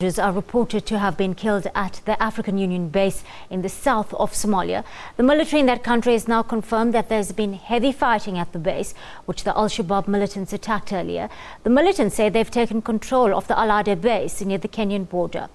Are reported to have been killed at the African Union base in the south of Somalia. The military in that country has now confirmed that there's been heavy fighting at the base, which the Al-Shabaab militants attacked earlier. The militants say they've taken control of the Al-Ade base near the Kenyan border.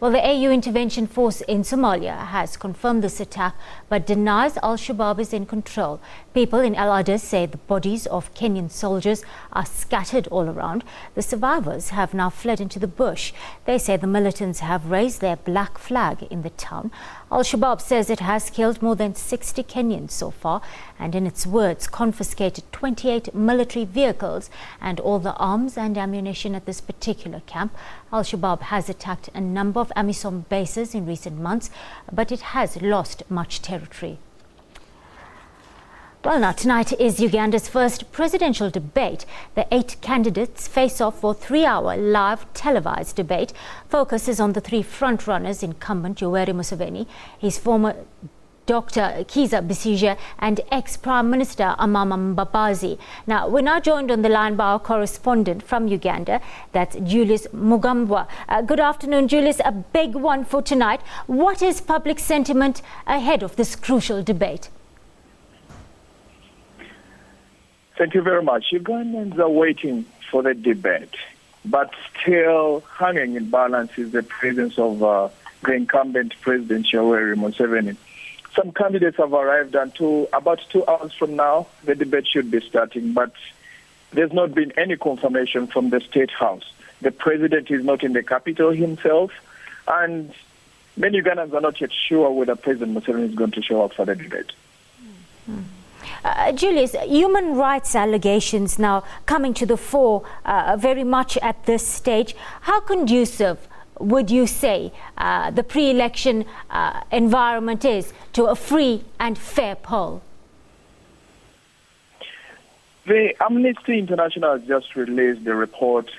Well, the AU intervention force in Somalia has confirmed this attack but denies Al-Shabaab is in control. People in Al-Ade say the bodies of Kenyan soldiers are scattered all around. The survivors have now fled into the bush. They say the militants have raised their black flag in the town. Al-Shabaab says it has killed more than 60 Kenyans so far and, in its words, confiscated 28 military vehicles and all the arms and ammunition at this particular camp. Al-Shabaab has attacked a number of AMISOM bases in recent months, but it has lost much territory. Well, now tonight is Uganda's first presidential debate. The 8 candidates face off for a 3-hour live televised debate. Focus is on the 3 frontrunners, incumbent Yoweri Museveni, his former Dr. Kizza Besigye and ex-Prime Minister Amama Mbabazi. Now, we're now joined on the line by our correspondent from Uganda, that's Julius Mugambwa. Good afternoon, Julius. A big one for tonight. What is public sentiment ahead of this crucial debate? Thank you very much. Ugandans are waiting for the debate, but still hanging in balance is the presence of the incumbent President Yoweri Museveni. Some candidates have arrived, and about 2 hours from now, the debate should be starting, but there's not been any confirmation from the State House. The President is not in the capital himself, and many Ugandans are not yet sure whether President Museveni is going to show up for the debate. Julius, human rights allegations now coming to the fore very much at this stage. How conducive would you say the pre-election environment is to a free and fair poll? The Amnesty International has just released the report,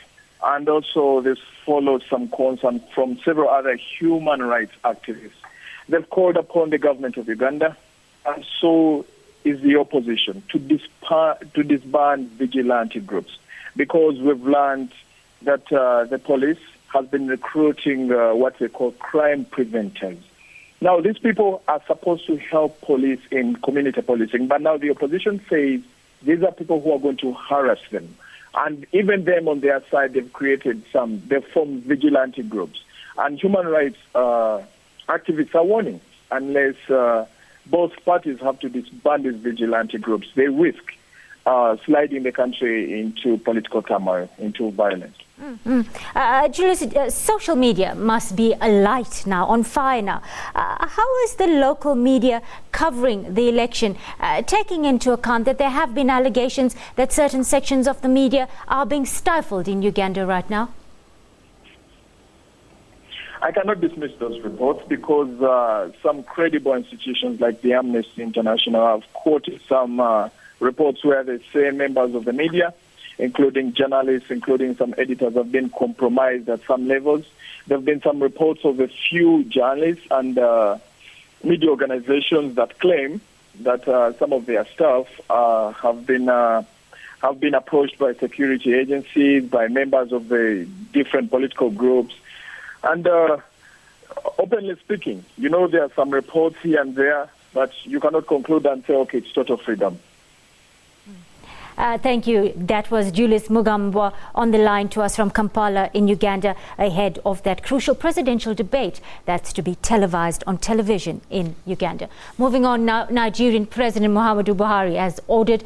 and also this follows some concern from several other human rights activists. They've called upon the government of Uganda, and so is the opposition, to disband vigilante groups, because we've learned that the police has been recruiting what they call crime preventers. Now, these people are supposed to help police in community policing, but now the opposition says these are people who are going to harass them. And even them on their side, they've formed vigilante groups. And human rights activists are warning, unless both parties have to disband these vigilante groups, they risk sliding the country into political turmoil, into violence. Julius, social media must be alight now, on fire now. How is the local media covering the election, taking into account that there have been allegations that certain sections of the media are being stifled in Uganda right now? I cannot dismiss those reports because some credible institutions like the Amnesty International have quoted some reports where they say members of the media, including journalists, including some editors, have been compromised at some levels. There have been some reports of a few journalists and media organizations that claim that some of their staff have been approached by security agencies, by members of the different political groups. And openly speaking, there are some reports here and there, but you cannot conclude and say, okay, it's total freedom. Thank you. That was Julius Mugambwa on the line to us from Kampala in Uganda ahead of that crucial presidential debate that's to be televised on television in Uganda. Moving on now, Nigerian President Muhammadu Buhari has ordered